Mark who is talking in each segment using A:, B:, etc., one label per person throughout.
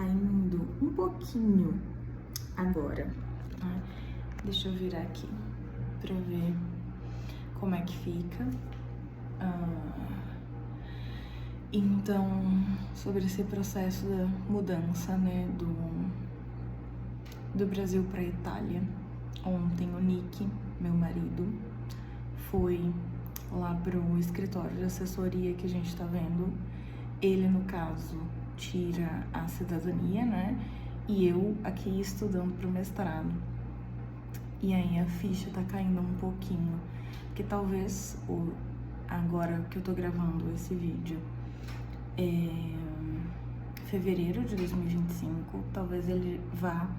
A: caindo um pouquinho agora. Tá? Deixa eu virar aqui pra ver como é que fica. Então, sobre esse processo da mudança, né, do Brasil para Itália. Ontem o Nick, meu marido, foi lá pro escritório de assessoria que a gente tá vendo. Ele, no caso, tira a cidadania, né? E eu aqui estudando pro mestrado. E aí a ficha tá caindo um pouquinho. Porque talvez, agora que eu tô gravando esse vídeo, fevereiro de 2025, talvez ele vá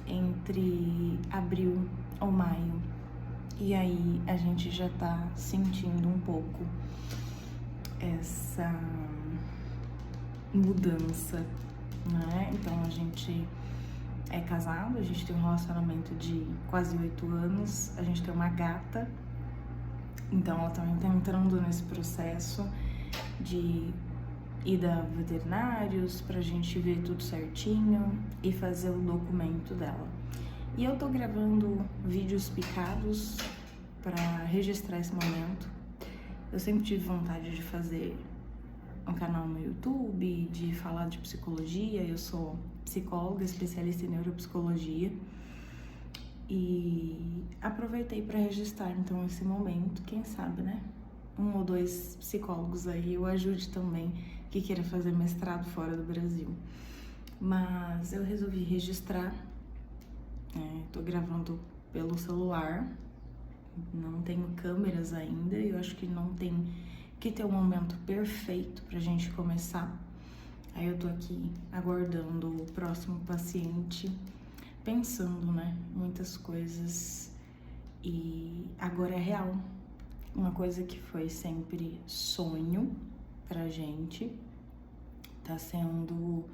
A: entre abril ou maio. E aí a gente já tá sentindo um pouco essa mudança, né? Então a gente é casado, a gente tem um relacionamento de quase 8 anos, a gente tem uma gata, então ela também tá entrando nesse processo de ir a veterinários pra gente ver tudo certinho e fazer o documento dela. E eu tô gravando vídeos picados pra registrar esse momento. Eu sempre tive vontade de fazer um canal no YouTube, de falar de psicologia. Eu sou psicóloga, especialista em neuropsicologia. E aproveitei para registrar então esse momento, quem sabe, né? 1 ou 2 psicólogos aí eu ajude também que queira fazer mestrado fora do Brasil. Mas eu resolvi registrar. Tô gravando pelo celular, não tenho câmeras ainda, eu acho que não tem que ter um momento perfeito pra gente começar. Aí eu tô aqui aguardando o próximo paciente, pensando, né, muitas coisas, e agora é real. Uma coisa que foi sempre sonho pra gente, tá sendo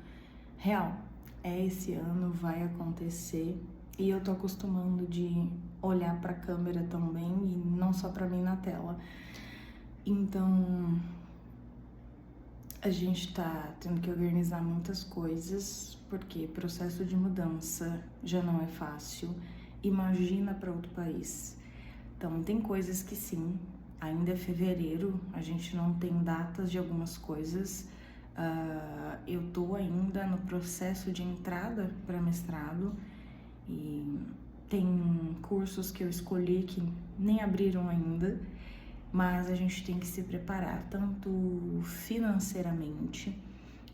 A: real. Esse ano, vai acontecer. E eu tô acostumando de olhar pra câmera também e não só pra mim na tela. Então, a gente tá tendo que organizar muitas coisas, porque processo de mudança já não é fácil. Imagina pra outro país. Então, tem coisas que sim, ainda é fevereiro, a gente não tem datas de algumas coisas. Eu tô ainda no processo de entrada para mestrado e tem cursos que eu escolhi que nem abriram ainda, mas a gente tem que se preparar tanto financeiramente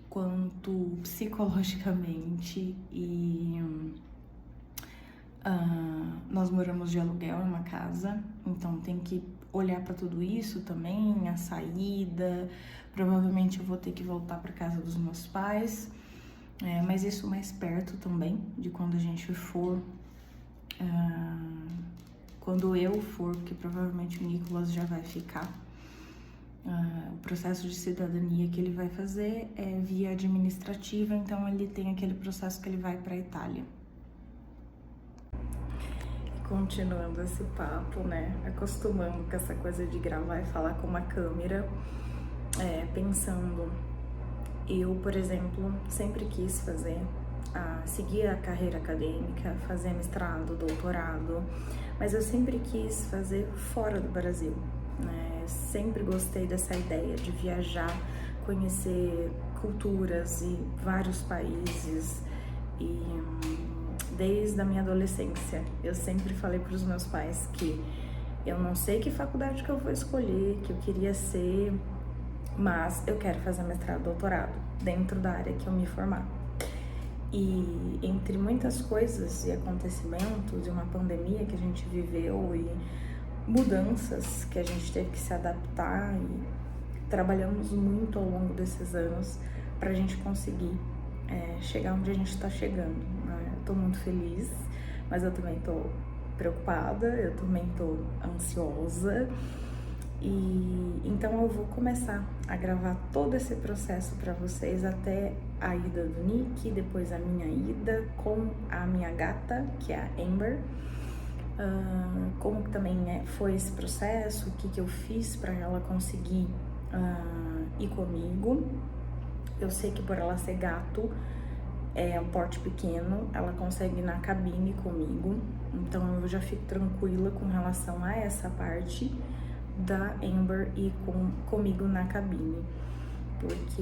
A: quanto psicologicamente. E nós moramos de aluguel em uma casa, então tem que olhar para tudo isso também, a saída. Provavelmente eu vou ter que voltar para casa dos meus pais, mas isso mais perto também de quando a gente for, quando eu for, porque provavelmente o Nicolas já vai ficar. O processo de cidadania que ele vai fazer é via administrativa, então ele tem aquele processo que ele vai para a Itália. Continuando esse papo, né, acostumando com essa coisa de gravar e falar com uma câmera, pensando, eu, por exemplo, sempre quis seguir a carreira acadêmica, fazer mestrado, doutorado, mas eu sempre quis fazer fora do Brasil, né, sempre gostei dessa ideia de viajar, conhecer culturas e vários países. E desde a minha adolescência, eu sempre falei para os meus pais que eu não sei que faculdade que eu vou escolher, que eu queria ser, mas eu quero fazer mestrado, doutorado, dentro da área que eu me formar. E entre muitas coisas e acontecimentos, e uma pandemia que a gente viveu, e mudanças que a gente teve que se adaptar, e trabalhamos muito ao longo desses anos para a gente conseguir chegar onde a gente está chegando, né? Eu tô muito feliz, mas eu também tô preocupada, eu também tô ansiosa. E então eu vou começar a gravar todo esse processo para vocês, até a ida do Nick, depois a minha ida com a minha gata, que é a Amber. Como que também foi esse processo, o que eu fiz para ela conseguir ir comigo. Eu sei que por ela ser gato, é um porte pequeno, ela consegue ir na cabine comigo, então eu já fico tranquila com relação a essa parte da Amber e comigo na cabine, porque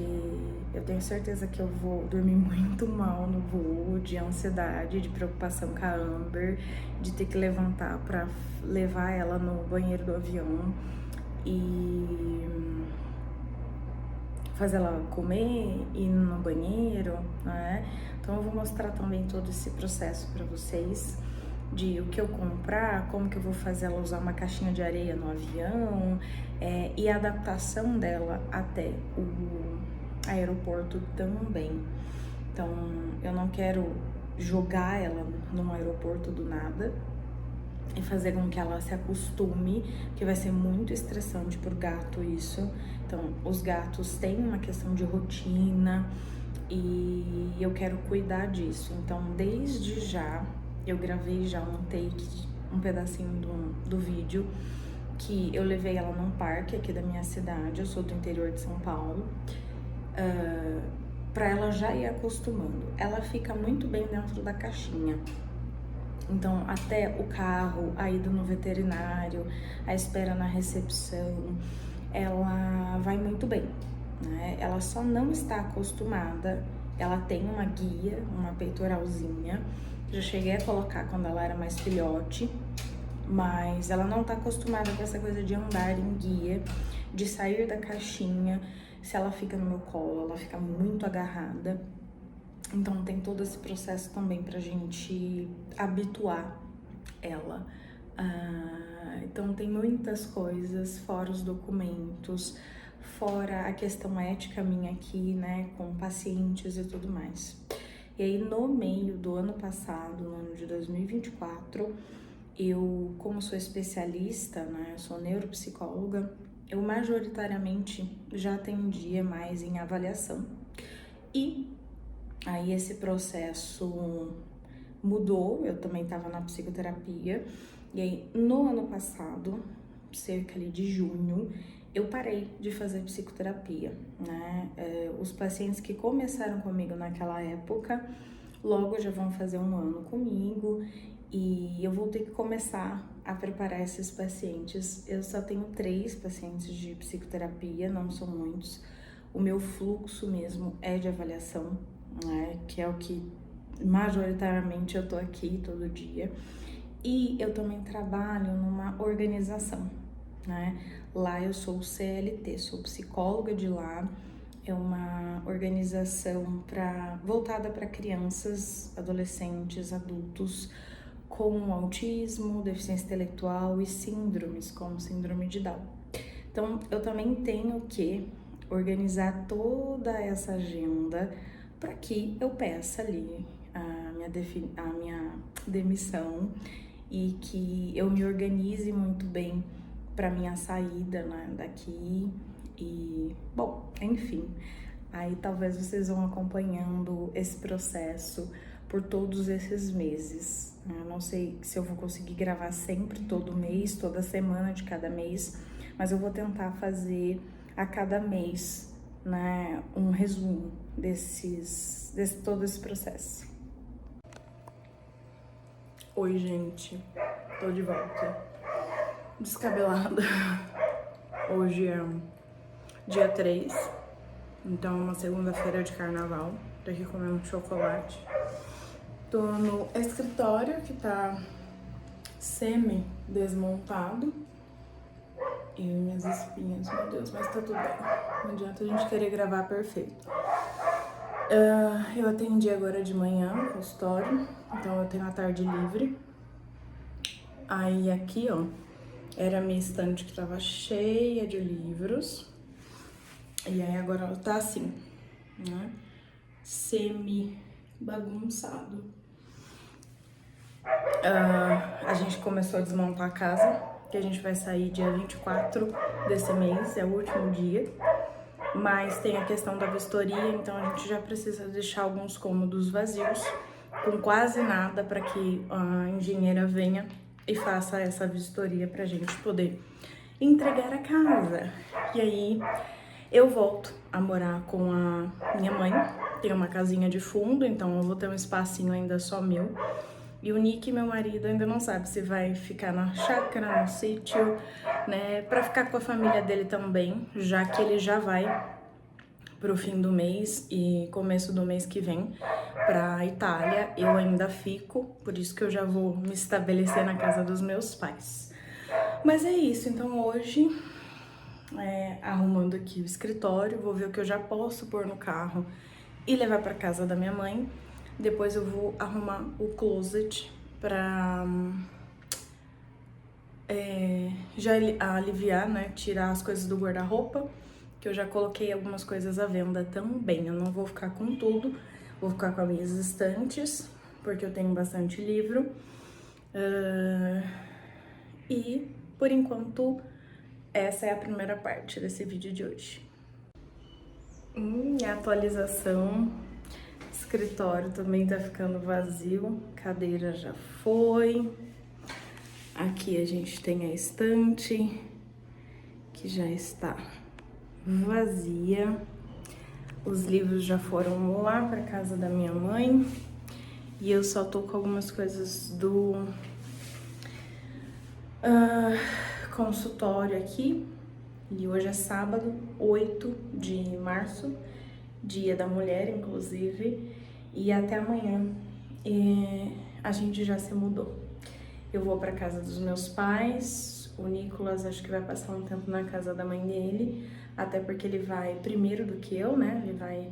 A: eu tenho certeza que eu vou dormir muito mal no voo, de ansiedade, de preocupação com a Amber, de ter que levantar para levar ela no banheiro do avião e fazer ela comer, ir no banheiro, né? Então eu vou mostrar também todo esse processo para vocês, de o que eu comprar, como que eu vou fazer ela usar uma caixinha de areia no avião, e a adaptação dela até o aeroporto também. Então eu não quero jogar ela no aeroporto do nada e fazer com que ela se acostume, que vai ser muito estressante pro gato isso. Então os gatos têm uma questão de rotina e eu quero cuidar disso. Então desde já eu gravei já um take, um pedacinho do vídeo, que eu levei ela num parque aqui da minha cidade, eu sou do interior de São Paulo, pra ela já ir acostumando. Ela fica muito bem dentro da caixinha. Então, até o carro, a ida no veterinário, a espera na recepção, ela vai muito bem, né? Ela só não está acostumada, ela tem uma guia, uma peitoralzinha, já cheguei a colocar quando ela era mais filhote, mas ela não tá acostumada com essa coisa de andar em guia, de sair da caixinha. Se ela fica no meu colo, ela fica muito agarrada. Então tem todo esse processo também pra gente habituar ela. Então tem muitas coisas, fora os documentos, fora a questão ética minha aqui, né, com pacientes e tudo mais. E aí no meio do ano passado, no ano de 2024, eu, como sou especialista, né, eu sou neuropsicóloga, eu majoritariamente já atendia mais em avaliação. E aí esse processo mudou, eu também estava na psicoterapia, e aí no ano passado, cerca ali de junho, eu parei de fazer psicoterapia, né? Os pacientes que começaram comigo naquela época, logo já vão fazer um ano comigo, e eu vou ter que começar a preparar esses pacientes. Eu só tenho 3 pacientes de psicoterapia, não são muitos. O meu fluxo mesmo é de avaliação, né, que é o que majoritariamente eu tô aqui todo dia. E eu também trabalho numa organização, né? Lá eu sou CLT, sou psicóloga de lá. É uma organização voltada para crianças, adolescentes, adultos com autismo, deficiência intelectual e síndromes, como síndrome de Down. Então eu também tenho que organizar toda essa agenda para que eu peça ali a minha demissão e que eu me organize muito bem para minha saída, né, daqui. E, bom, enfim, aí talvez vocês vão acompanhando esse processo por todos esses meses. Eu não sei se eu vou conseguir gravar sempre, todo mês, toda semana de cada mês, mas eu vou tentar fazer a cada mês, né, um resumo desse todo esse processo. Oi, gente, tô de volta, descabelada. Hoje é dia 3, então é uma segunda-feira de carnaval. Tô aqui comendo chocolate. Tô no escritório que tá semi-desmontado. E minhas espinhas, meu Deus, mas tá tudo bem. Não adianta a gente querer gravar perfeito. Eu atendi agora de manhã no consultório, então eu tenho a tarde livre. Aí aqui, ó, era a minha estante que tava cheia de livros. E aí agora ela tá assim, né? Semi-bagunçado. A gente começou a desmontar a casa, que a gente vai sair dia 24 desse mês, é o último dia. Mas tem a questão da vistoria, então a gente já precisa deixar alguns cômodos vazios, com quase nada, para que a engenheira venha e faça essa vistoria pra gente poder entregar a casa. E aí eu volto a morar com a minha mãe, Tem uma casinha de fundo, então eu vou ter um espacinho ainda só meu. E o Nick, meu marido, ainda não sabe se vai ficar na chácara, no sítio, né? Pra ficar com a família dele também, já que ele já vai pro fim do mês e começo do mês que vem pra Itália. Eu ainda fico, por isso que eu já vou me estabelecer na casa dos meus pais. Mas é isso, então hoje, arrumando aqui o escritório, vou ver o que eu já posso pôr no carro e levar pra casa da minha mãe. Depois eu vou arrumar o closet pra já aliviar, né? Tirar as coisas do guarda-roupa, que eu já coloquei algumas coisas à venda também. Eu não vou ficar com tudo, vou ficar com as minhas estantes, porque eu tenho bastante livro. E, por enquanto, essa é a primeira parte desse vídeo de hoje. A atualização. O escritório também tá ficando vazio, cadeira já foi. Aqui a gente tem a estante, que já está vazia. Os livros já foram lá para casa da minha mãe. E eu só tô com algumas coisas do consultório aqui. E hoje é sábado, 8 de março, Dia da Mulher, inclusive. E até amanhã a gente já se mudou. Eu vou para casa dos meus pais. O Nicolas acho que vai passar um tempo na casa da mãe dele, até porque ele vai primeiro do que eu, né? Ele vai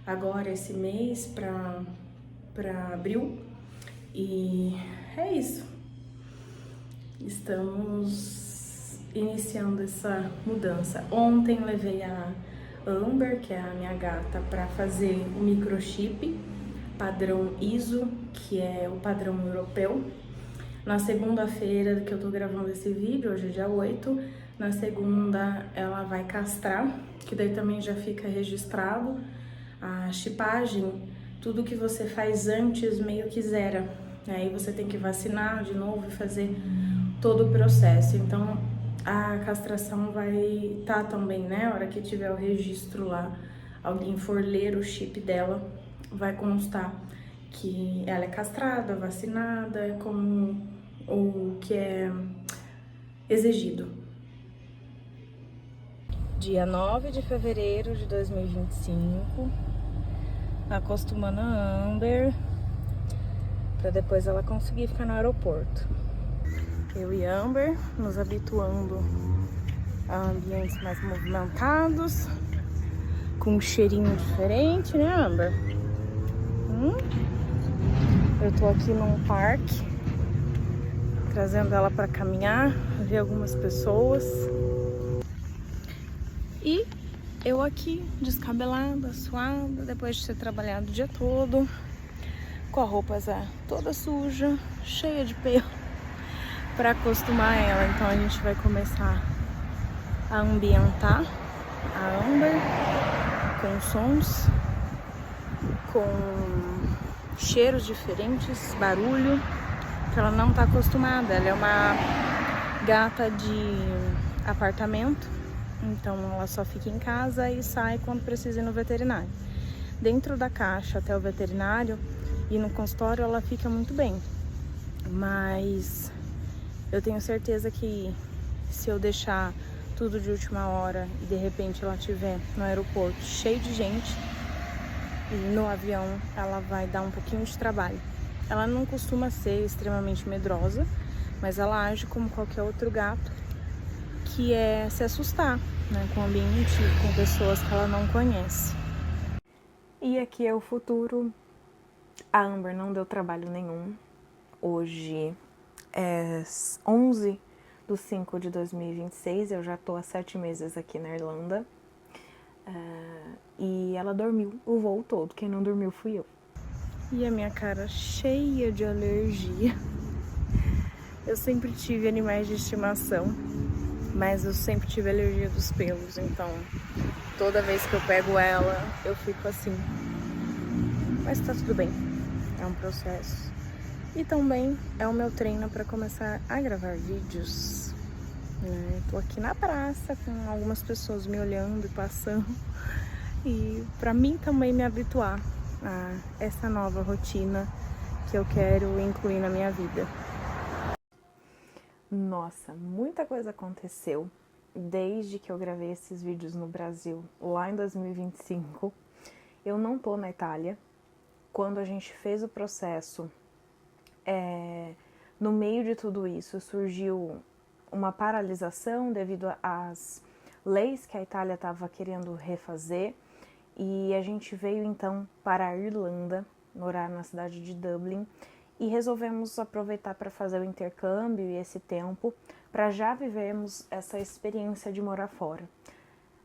A: agora esse mês para abril. E é isso. Estamos iniciando essa mudança. Ontem levei a Amber, que é a minha gata, para fazer o microchip padrão ISO, que é o padrão europeu. Na segunda-feira que eu tô gravando esse vídeo, hoje é dia 8, na segunda ela vai castrar, que daí também já fica registrado. A chipagem, tudo que você faz antes meio que zera. Aí você tem que vacinar de novo e fazer todo o processo. Então a castração vai estar também, né? A hora que tiver o registro lá, alguém for ler o chip dela, vai constar que ela é castrada, vacinada, como o que é exigido. Dia 9 de fevereiro de 2025, acostumando a Amber para depois ela conseguir ficar no aeroporto. Eu e Amber nos habituando a ambientes mais movimentados, com um cheirinho diferente, né, Amber? Eu tô aqui num parque, trazendo ela para caminhar, ver algumas pessoas. E eu aqui, descabelada, suada, depois de ter trabalhado o dia todo, com a roupa toda suja, cheia de pelo, para acostumar ela. Então a gente vai começar a ambientar a Amber com sons, com cheiros diferentes, barulho, que ela não tá acostumada. Ela é uma gata de apartamento, então ela só fica em casa e sai quando precisa ir no veterinário. Dentro da caixa até o veterinário e no consultório ela fica muito bem, mas eu tenho certeza que se eu deixar tudo de última hora e de repente ela estiver no aeroporto cheio de gente e no avião, ela vai dar um pouquinho de trabalho. Ela não costuma ser extremamente medrosa, mas ela age como qualquer outro gato, que é se assustar, né, com o ambiente, com pessoas que ela não conhece. E aqui é o futuro. A Amber não deu trabalho nenhum. Hoje é 11/5/2026, eu já tô há 7 meses aqui na Irlanda. E ela dormiu o voo todo, quem não dormiu fui eu. E a minha cara cheia de alergia. Eu sempre tive animais de estimação, mas eu sempre tive alergia dos pelos, então toda vez que eu pego ela, eu fico assim. Mas tá tudo bem, é um processo. E também é o meu treino para começar a gravar vídeos. Tô aqui na praça com algumas pessoas me olhando e passando. e para mim também me habituar a essa nova rotina que eu quero incluir na minha vida. Nossa, muita coisa aconteceu desde que eu gravei esses vídeos no Brasil, lá em 2025. Eu não tô na Itália. Quando a gente fez o processo, no meio de tudo isso, surgiu uma paralisação devido às leis que a Itália estava querendo refazer, e a gente veio então para a Irlanda, morar na cidade de Dublin, e resolvemos aproveitar para fazer o intercâmbio e esse tempo para já vivermos essa experiência de morar fora.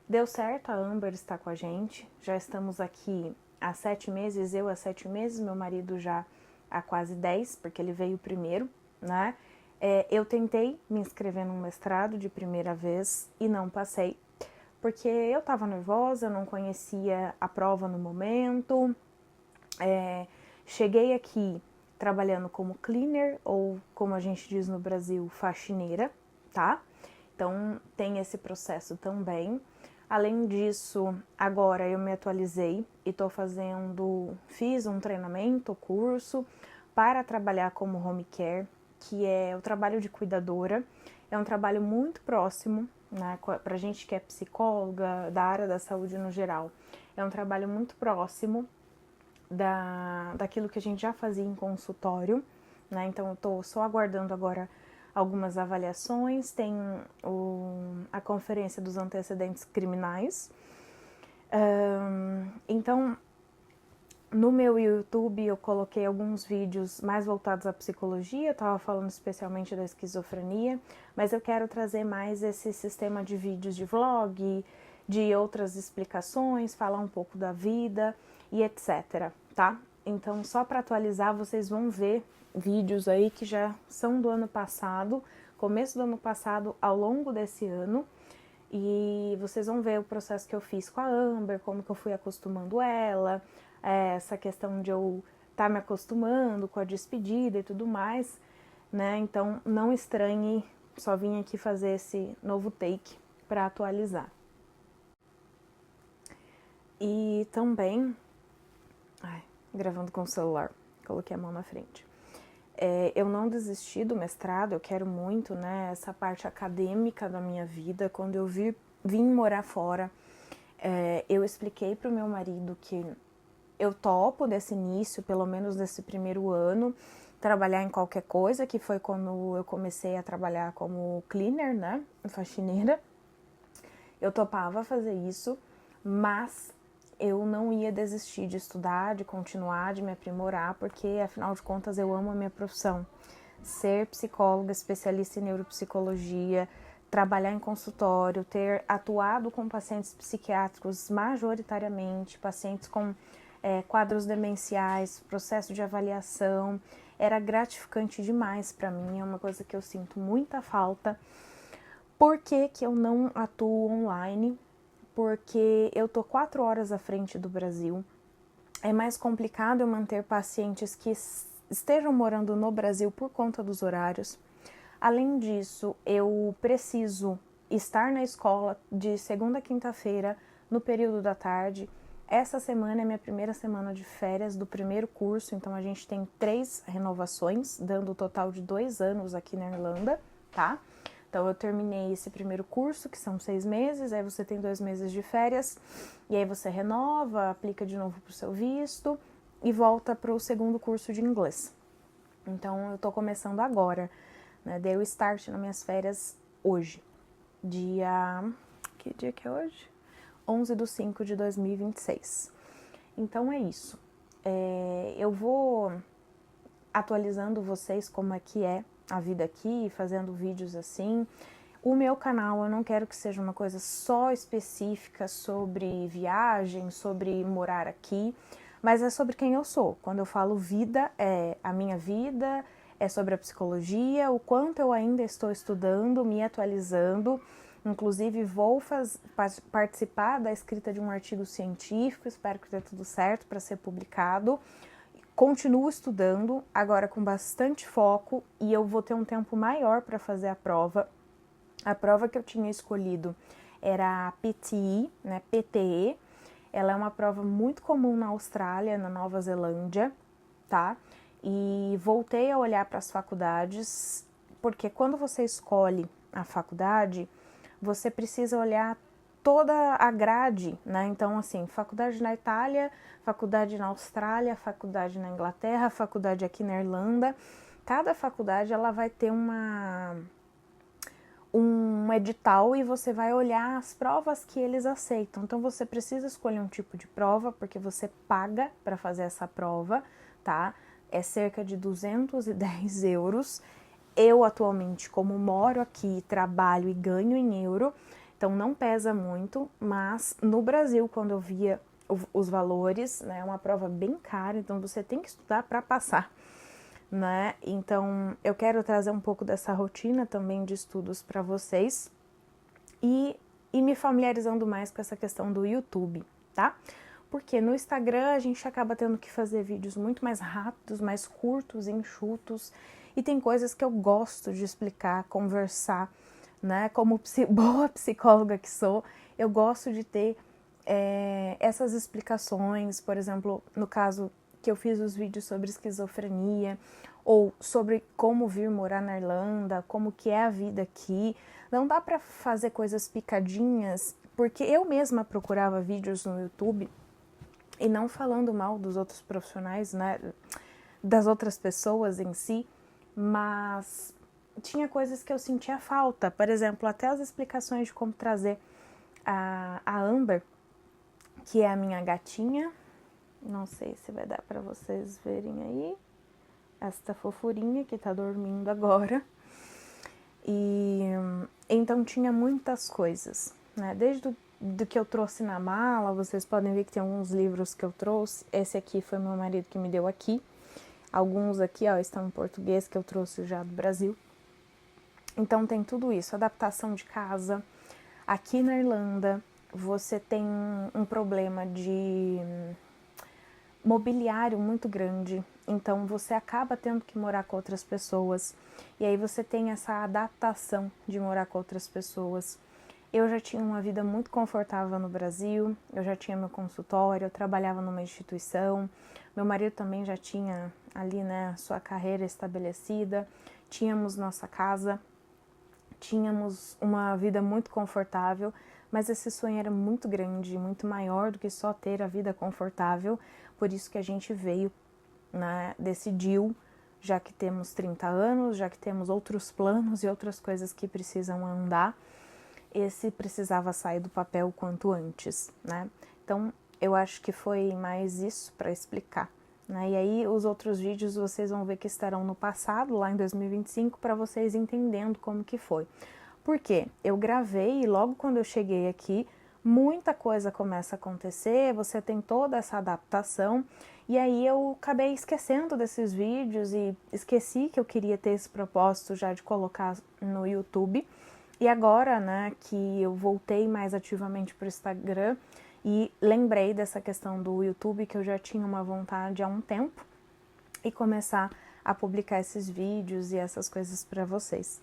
A: Deu certo, a Amber está com a gente, já estamos aqui há 7 meses, eu há 7 meses, meu marido já há quase 10, porque ele veio primeiro, né? Eu tentei me inscrever num mestrado de primeira vez e não passei, porque eu estava nervosa, não conhecia a prova no momento. Cheguei aqui trabalhando como cleaner, ou como a gente diz no Brasil, faxineira, tá? Então tem esse processo também. Além disso, agora eu me atualizei e fiz um treinamento, curso para trabalhar como home care, que é o trabalho de cuidadora. É um trabalho muito próximo, né, pra gente que é psicóloga, da área da saúde no geral. É um trabalho muito próximo daquilo que a gente já fazia em consultório, né? Então eu tô só aguardando agora algumas avaliações, tem a conferência dos antecedentes criminais. Então, no meu YouTube eu coloquei alguns vídeos mais voltados à psicologia, eu tava falando especialmente da esquizofrenia, mas eu quero trazer mais esse sistema de vídeos de vlog, de outras explicações, falar um pouco da vida e etc, tá? Então, só para atualizar, vocês vão ver vídeos aí que já são do ano passado, começo do ano passado, ao longo desse ano, e vocês vão ver o processo que eu fiz com a Amber, como que eu fui acostumando ela, essa questão de eu estar me acostumando com a despedida e tudo mais, né? Então, não estranhe, só vim aqui fazer esse novo take para atualizar. E também, gravando com o celular, coloquei a mão na frente. Eu não desisti do mestrado, eu quero muito, né, essa parte acadêmica da minha vida. Quando eu vim morar fora, eu expliquei para o meu marido que eu topo desse início, pelo menos desse primeiro ano, trabalhar em qualquer coisa, que foi quando eu comecei a trabalhar como cleaner, né, faxineira. Eu topava fazer isso, mas eu não ia desistir de estudar, de continuar, de me aprimorar, porque afinal de contas eu amo a minha profissão. Ser psicóloga, especialista em neuropsicologia, trabalhar em consultório, ter atuado com pacientes psiquiátricos majoritariamente, pacientes com quadros demenciais, processo de avaliação, era gratificante demais para mim, é uma coisa que eu sinto muita falta. Por que que eu não atuo online? Porque eu tô 4 horas à frente do Brasil. É mais complicado eu manter pacientes que estejam morando no Brasil por conta dos horários. Além disso, eu preciso estar na escola de segunda a quinta-feira, no período da tarde. Essa semana é minha primeira semana de férias do primeiro curso, então a gente tem 3 renovações, dando o total de 2 anos aqui na Irlanda, tá? Então, eu terminei esse primeiro curso, que são 6 meses, aí você tem 2 meses de férias, e aí você renova, aplica de novo para o seu visto e volta para o segundo curso de inglês. Então, eu tô começando agora, né? Dei o start nas minhas férias hoje, Que dia que é hoje? 11/5/2026. Então, é isso. Eu vou atualizando vocês como é que é a vida aqui, fazendo vídeos assim. O meu canal, eu não quero que seja uma coisa só específica sobre viagem, sobre morar aqui, mas é sobre quem eu sou. Quando eu falo vida, é a minha vida, é sobre a psicologia, o quanto eu ainda estou estudando, me atualizando. Inclusive, vou participar da escrita de um artigo científico, espero que dê tudo certo para ser publicado. Continuo estudando, agora com bastante foco, e eu vou ter um tempo maior para fazer a prova. A prova que eu tinha escolhido era a PTE, né, PTE,
B: Ela é uma prova muito comum na Austrália, na Nova Zelândia, tá? E voltei a olhar para as faculdades, porque quando você escolhe a faculdade, você precisa olhar toda a grade, né? Então, assim, faculdade na Itália, faculdade na Austrália, faculdade na Inglaterra, faculdade aqui na Irlanda. Cada faculdade, ela vai ter um edital e você vai olhar as provas que eles aceitam. Então, você precisa escolher um tipo de prova, porque você paga para fazer essa prova, tá? É cerca de 210 euros. Eu, atualmente, como moro aqui, trabalho e ganho em euro, então não pesa muito, mas no Brasil, quando eu via os valores, né, é uma prova bem cara, então você tem que estudar para passar, né? Então eu quero trazer um pouco dessa rotina também de estudos para vocês e me familiarizando mais com essa questão do YouTube, tá? Porque no Instagram a gente acaba tendo que fazer vídeos muito mais rápidos, mais curtos, enxutos, e tem coisas que eu gosto de explicar, conversar, né? Como boa psicóloga que sou, eu gosto de ter essas explicações, por exemplo, no caso que eu fiz os vídeos sobre esquizofrenia, ou sobre como vir morar na Irlanda, como que é a vida aqui. Não dá para fazer coisas picadinhas, porque eu mesma procurava vídeos no YouTube, e não falando mal dos outros profissionais, né, das outras pessoas em si, mas tinha coisas que eu sentia falta. Por exemplo, até as explicações de como trazer a Amber, que é a minha gatinha. Não sei se vai dar para vocês verem aí. Esta fofurinha que tá dormindo agora. E então tinha muitas coisas, né? Desde do que eu trouxe na mala, vocês podem ver que tem alguns livros que eu trouxe. Esse aqui foi meu marido que me deu aqui. Alguns aqui, ó, estão em português que eu trouxe já do Brasil. Então tem tudo isso, adaptação de casa. Aqui na Irlanda, você tem um problema de mobiliário muito grande, então você acaba tendo que morar com outras pessoas, e aí você tem essa adaptação de morar com outras pessoas. Eu já tinha uma vida muito confortável no Brasil, eu já tinha meu consultório, eu trabalhava numa instituição, meu marido também já tinha ali, né, sua carreira estabelecida, tínhamos nossa casa, tínhamos uma vida muito confortável, mas esse sonho era muito grande, muito maior do que só ter a vida confortável, por isso que a gente veio, né, decidiu, já que temos 30 anos, já que temos outros planos e outras coisas que precisam andar, esse precisava sair do papel o quanto antes, né? Então, eu acho que foi mais isso para explicar, né? E aí, os outros vídeos vocês vão ver que estarão no passado, lá em 2025, para vocês entendendo como que foi. Porque eu gravei e logo quando eu cheguei aqui, muita coisa começa a acontecer, você tem toda essa adaptação, e aí eu acabei esquecendo desses vídeos e esqueci que eu queria ter esse propósito já de colocar no YouTube. E agora, né, que eu voltei mais ativamente para o Instagram e lembrei dessa questão do YouTube, que eu já tinha uma vontade há um tempo, e começar a publicar esses vídeos e essas coisas para vocês.